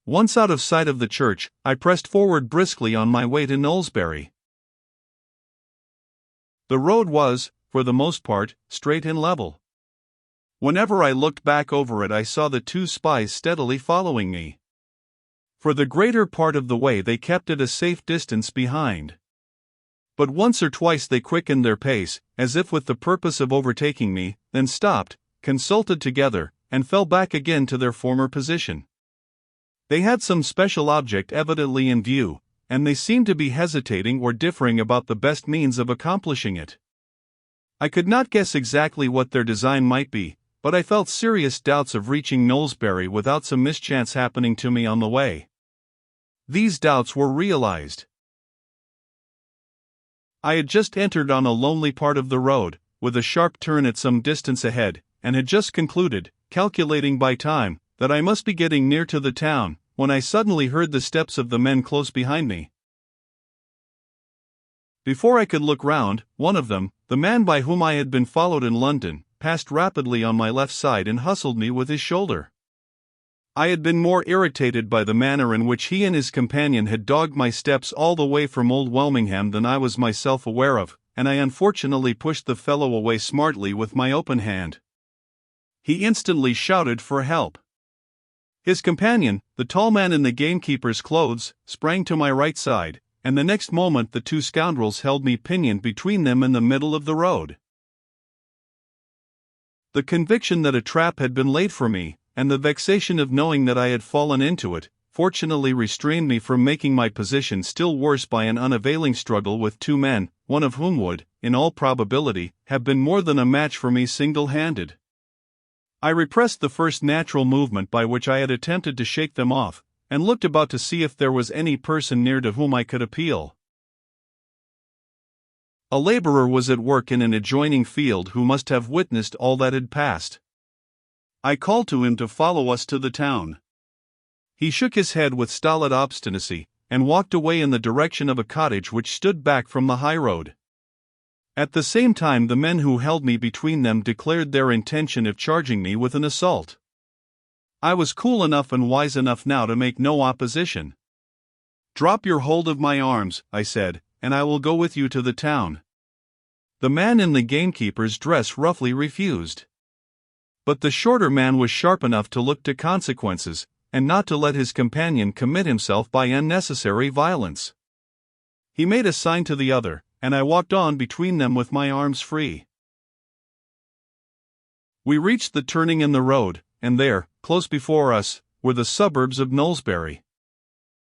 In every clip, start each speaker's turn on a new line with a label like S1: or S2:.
S1: Once out of sight of the church, I pressed forward briskly on my way to Knowlesbury. The road was, for the most part, straight and level. Whenever I looked back over it, I saw the two spies steadily following me. For the greater part of the way they kept at a safe distance behind. But once or twice they quickened their pace, as if with the purpose of overtaking me, then stopped, consulted together, and fell back again to their former position. They had some special object evidently in view, and they seemed to be hesitating or differing about the best means of accomplishing it. I could not guess exactly what their design might be, but I felt serious doubts of reaching Knowlesbury without some mischance happening to me on the way. These doubts were realized. I had just entered on a lonely part of the road, with a sharp turn at some distance ahead, and had just concluded, calculating by time, that I must be getting near to the town, when I suddenly heard the steps of the men close behind me. Before I could look round, one of them, the man by whom I had been followed in London, passed rapidly on my left side and hustled me with his shoulder. I had been more irritated by the manner in which he and his companion had dogged my steps all the way from Old Welmingham than I was myself aware of, and I unfortunately pushed the fellow away smartly with my open hand. He instantly shouted for help. His companion, the tall man in the gamekeeper's clothes, sprang to my right side, and the next moment the two scoundrels held me pinioned between them in the middle of the road. The conviction that a trap had been laid for me, and the vexation of knowing that I had fallen into it, fortunately restrained me from making my position still worse by an unavailing struggle with two men, one of whom would, in all probability, have been more than a match for me single-handed. I repressed the first natural movement by which I had attempted to shake them off, and looked about to see if there was any person near to whom I could appeal. A laborer was at work in an adjoining field who must have witnessed all that had passed. I called to him to follow us to the town. He shook his head with stolid obstinacy, and walked away in the direction of a cottage which stood back from the high road. At the same time the men who held me between them declared their intention of charging me with an assault. I was cool enough and wise enough now to make no opposition. "Drop your hold of my arms," I said, "and I will go with you to the town." The man in the gamekeeper's dress roughly refused. But the shorter man was sharp enough to look to consequences, and not to let his companion commit himself by unnecessary violence. He made a sign to the other, and I walked on between them with my arms free. We reached the turning in the road, and there, close before us, were the suburbs of Knowlesbury.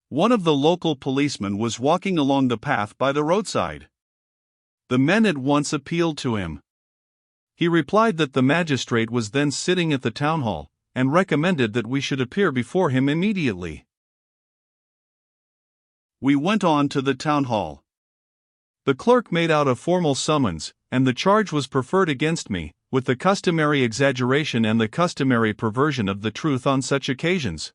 S1: One of the local policemen was walking along the path by the roadside. The men at once appealed to him. He replied that the magistrate was then sitting at the town hall, and recommended that we should appear before him immediately. We went on to the town hall. The clerk made out a formal summons, and the charge was preferred against me, with the customary exaggeration and the customary perversion of the truth on such occasions.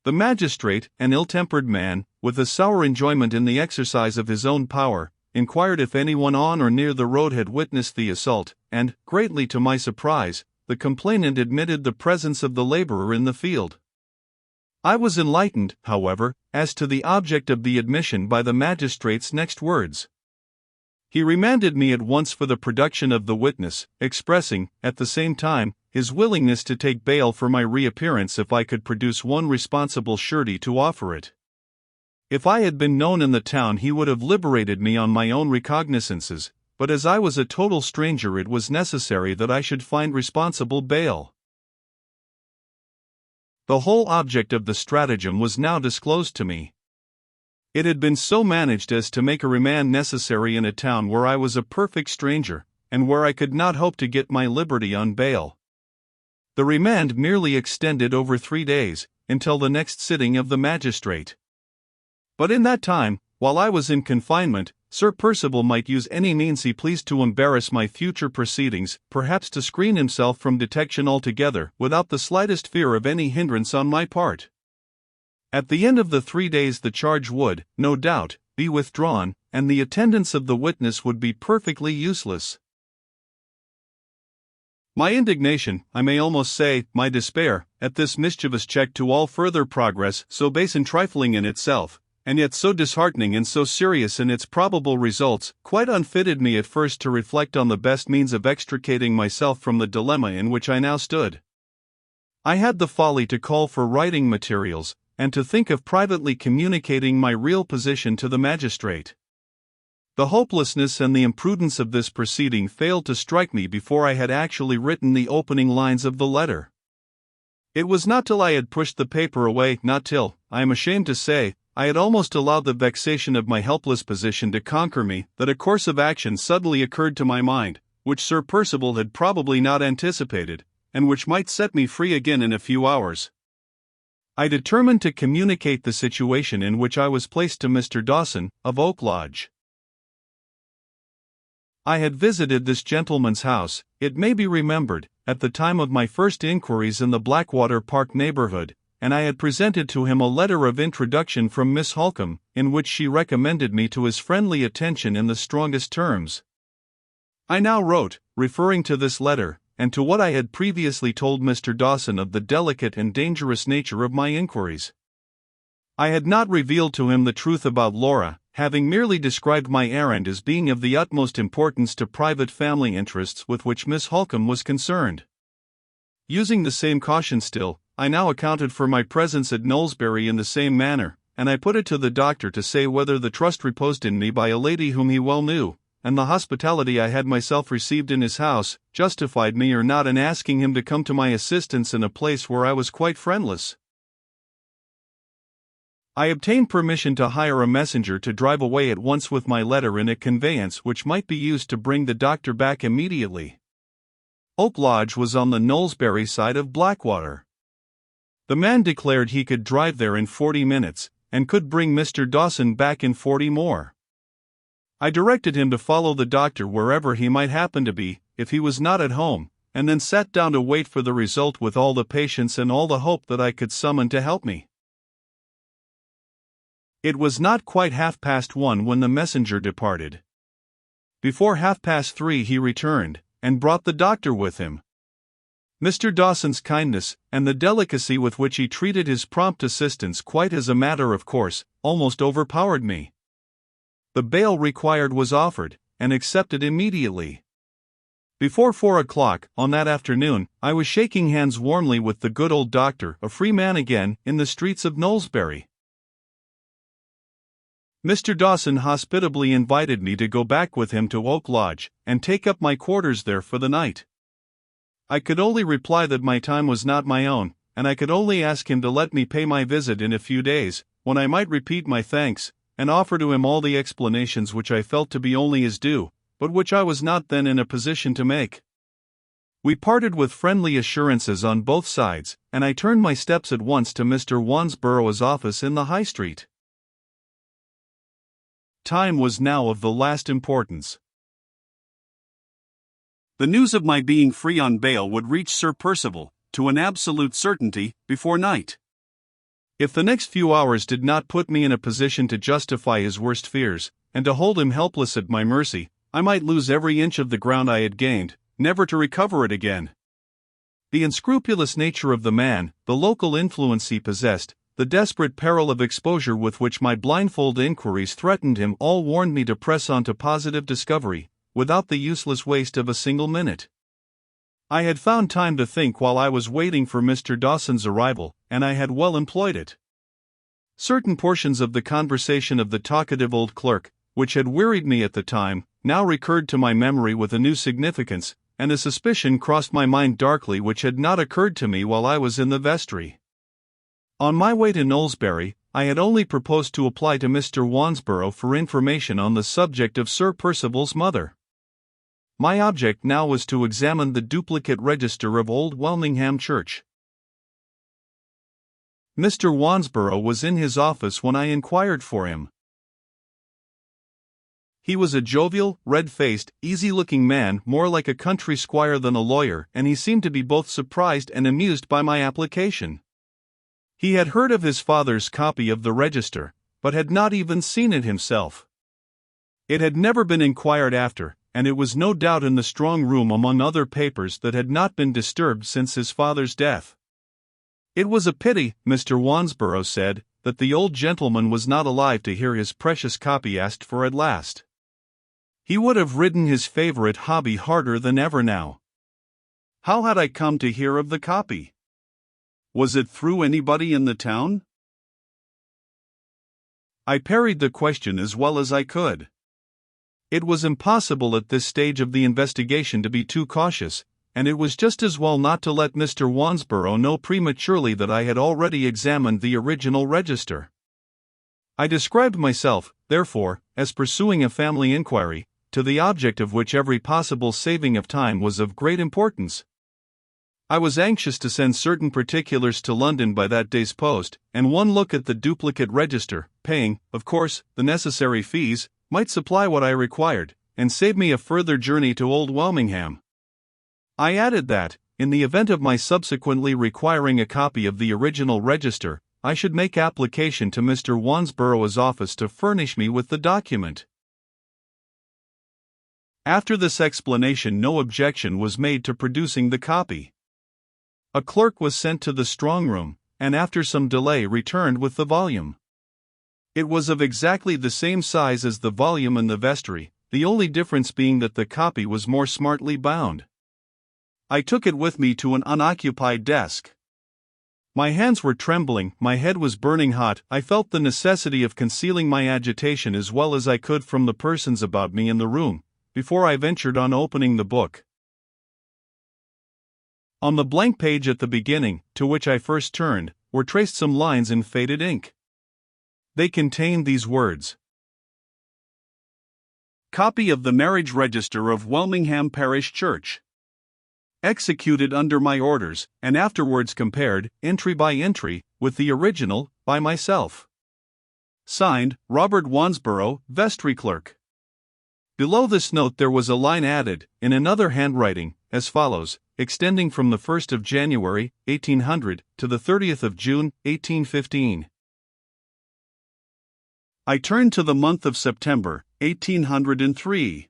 S1: The magistrate, an ill-tempered man, with a sour enjoyment in the exercise of his own power, inquired if anyone on or near the road had witnessed the assault, and, greatly to my surprise, the complainant admitted the presence of the laborer in the field. I was enlightened, however, as to the object of the admission by the magistrate's next words. He remanded me at once for the production of the witness, expressing, at the same time, his willingness to take bail for my reappearance if I could produce one responsible surety to offer it. If I had been known in the town he would have liberated me on my own recognizances, but as I was a total stranger it was necessary that I should find responsible bail. The whole object of the stratagem was now disclosed to me. It had been so managed as to make a remand necessary in a town where I was a perfect stranger, and where I could not hope to get my liberty on bail. The remand merely extended over 3 days, until the next sitting of the magistrate. But in that time, while I was in confinement, Sir Percival might use any means he pleased to embarrass my future proceedings, perhaps to screen himself from detection altogether, without the slightest fear of any hindrance on my part. At the end of the 3 days the charge would, no doubt, be withdrawn, and the attendance of the witness would be perfectly useless. My indignation, I may almost say, my despair, at this mischievous check to all further progress, so base and trifling in itself, and yet so disheartening and so serious in its probable results, quite unfitted me at first to reflect on the best means of extricating myself from the dilemma in which I now stood. I had the folly to call for writing materials, and to think of privately communicating my real position to the magistrate. The hopelessness and the imprudence of this proceeding failed to strike me before I had actually written the opening lines of the letter. It was not till I had pushed the paper away, not till, I am ashamed to say, I had almost allowed the vexation of my helpless position to conquer me, that a course of action suddenly occurred to my mind, which Sir Percival had probably not anticipated, and which might set me free again in a few hours. I determined to communicate the situation in which I was placed to Mr. Dawson, of Oak Lodge. I had visited this gentleman's house, it may be remembered, at the time of my first inquiries in the Blackwater Park neighborhood, and I had presented to him a letter of introduction from Miss Holcombe, in which she recommended me to his friendly attention in the strongest terms. I now wrote, referring to this letter, and to what I had previously told Mr. Dawson of the delicate and dangerous nature of my inquiries. I had not revealed to him the truth about Laura, having merely described my errand as being of the utmost importance to private family interests with which Miss Holcombe was concerned. Using the same caution still, I now accounted for my presence at Knowlesbury in the same manner, and I put it to the doctor to say whether the trust reposed in me by a lady whom he well knew, and the hospitality I had myself received in his house, justified me or not in asking him to come to my assistance in a place where I was quite friendless. I obtained permission to hire a messenger to drive away at once with my letter in a conveyance which might be used to bring the doctor back immediately. Oak Lodge was on the Knowlesbury side of Blackwater. The man declared he could drive there in 40 minutes, and could bring Mr. Dawson back in 40 more. I directed him to follow the doctor wherever he might happen to be, if he was not at home, and then sat down to wait for the result with all the patience and all the hope that I could summon to help me. It was not quite 1:30 when the messenger departed. Before 3:30 he returned, and brought the doctor with him. Mr. Dawson's kindness, and the delicacy with which he treated his prompt assistance quite as a matter of course, almost overpowered me. The bail required was offered, and accepted immediately. Before 4 o'clock, on that afternoon, I was shaking hands warmly with the good old doctor, a free man again, in the streets of Knowlesbury. Mr. Dawson hospitably invited me to go back with him to Oak Lodge, and take up my quarters there for the night. I could only reply that my time was not my own, and I could only ask him to let me pay my visit in a few days, when I might repeat my thanks, and offer to him all the explanations which I felt to be only his due, but which I was not then in a position to make. We parted with friendly assurances on both sides, and I turned my steps at once to Mr. Wansborough's office in the High Street. Time was now of the last importance. The news of my being free on bail would reach Sir Percival, to an absolute certainty, before night. If the next few hours did not put me in a position to justify his worst fears, and to hold him helpless at my mercy, I might lose every inch of the ground I had gained, never to recover it again. The unscrupulous nature of the man, the local influence he possessed, the desperate peril of exposure with which my blindfold inquiries threatened him all warned me to press on to positive discovery, without the useless waste of a single minute. I had found time to think while I was waiting for Mr. Dawson's arrival, and I had well employed it. Certain portions of the conversation of the talkative old clerk, which had wearied me at the time, now recurred to my memory with a new significance, and a suspicion crossed my mind darkly which had not occurred to me while I was in the vestry. On my way to Knowlesbury, I had only proposed to apply to Mr. Wansborough for information on the subject of Sir Percival's mother. My object now was to examine the duplicate register of Old Wellingham Church. Mr. Wansborough was in his office when I inquired for him. He was a jovial, red-faced, easy-looking man, more like a country squire than a lawyer, and he seemed to be both surprised and amused by my application. He had heard of his father's copy of the register, but had not even seen it himself. It had never been inquired after, and it was no doubt in the strong room among other papers that had not been disturbed since his father's death. It was a pity, Mr. Wansborough said, that the old gentleman was not alive to hear his precious copy asked for at last. He would have ridden his favorite hobby harder than ever now. How had I come to hear of the copy? Was it through anybody in the town? I parried the question as well as I could. It was impossible at this stage of the investigation to be too cautious, and it was just as well not to let Mr. Wansborough know prematurely that I had already examined the original register. I described myself, therefore, as pursuing a family inquiry, to the object of which every possible saving of time was of great importance. I was anxious to send certain particulars to London by that day's post, and one look at the duplicate register, paying, of course, the necessary fees, might supply what I required, and save me a further journey to Old Welmingham. I added that, in the event of my subsequently requiring a copy of the original register, I should make application to Mr. Wansborough's office to furnish me with the document. After this explanation, no objection was made to producing the copy. A clerk was sent to the strong room, and after some delay returned with the volume. It was of exactly the same size as the volume in the vestry, the only difference being that the copy was more smartly bound. I took it with me to an unoccupied desk. My hands were trembling, my head was burning hot. I felt the necessity of concealing my agitation as well as I could from the persons about me in the room, before I ventured on opening the book. On the blank page at the beginning, to which I first turned, were traced some lines in faded ink. They contained these words: Copy of the marriage register of Welmingham Parish Church. Executed under my orders, and afterwards compared, entry by entry, with the original, by myself. Signed, Robert Wansborough, Vestry Clerk. Below this note there was a line added, in another handwriting, as follows, extending from the 1st of January, 1800, to the 30th of June, 1815. I turned to the month of September, 1803.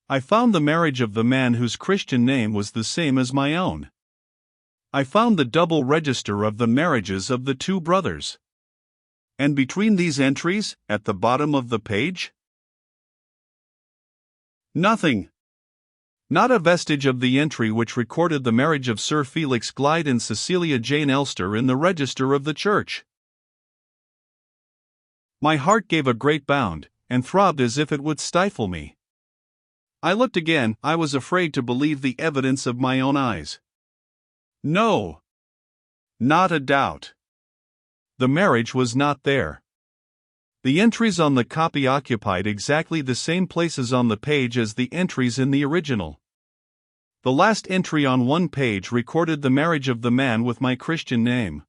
S1: I found the marriage of the man whose Christian name was the same as my own. I found the double register of the marriages of the two brothers. And between these entries, at the bottom of the page? Nothing. Not a vestige of the entry which recorded the marriage of Sir Felix Glyde and Cecilia Jane Elster in the register of the church. My heart gave a great bound, and throbbed as if it would stifle me. I looked again. I was afraid to believe the evidence of my own eyes. No. Not a doubt. The marriage was not there. The entries on the copy occupied exactly the same places on the page as the entries in the original. The last entry on one page recorded the marriage of the man with my Christian name.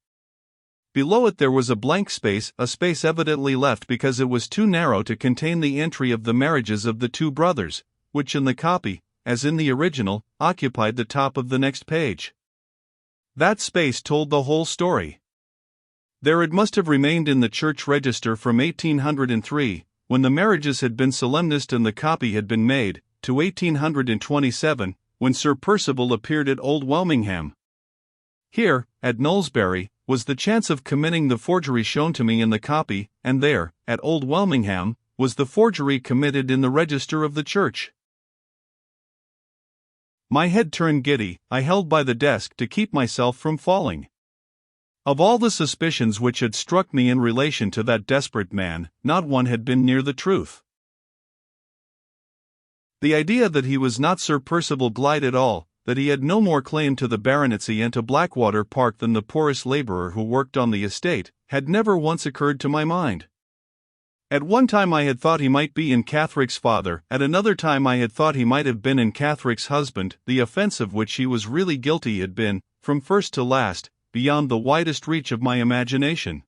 S1: Below it there was a blank space, a space evidently left because it was too narrow to contain the entry of the marriages of the two brothers, which in the copy, as in the original, occupied the top of the next page. That space told the whole story. There it must have remained in the church register from 1803, when the marriages had been solemnized and the copy had been made, to 1827, when Sir Percival appeared at Old Welmingham. Here, at Knowlesbury, was the chance of committing the forgery shown to me in the copy, and there, at Old Welmingham, was the forgery committed in the register of the church. My head turned giddy. I held by the desk to keep myself from falling. Of all the suspicions which had struck me in relation to that desperate man, not one had been near the truth. The idea that he was not Sir Percival Glyde at all, that he had no more claim to the baronetcy and to Blackwater Park than the poorest labourer who worked on the estate, had never once occurred to my mind. At one time I had thought he might be in Catherick's father, at another time I had thought he might have been in Catherick's husband. The offence of which he was really guilty had been, from first to last, beyond the widest reach of my imagination.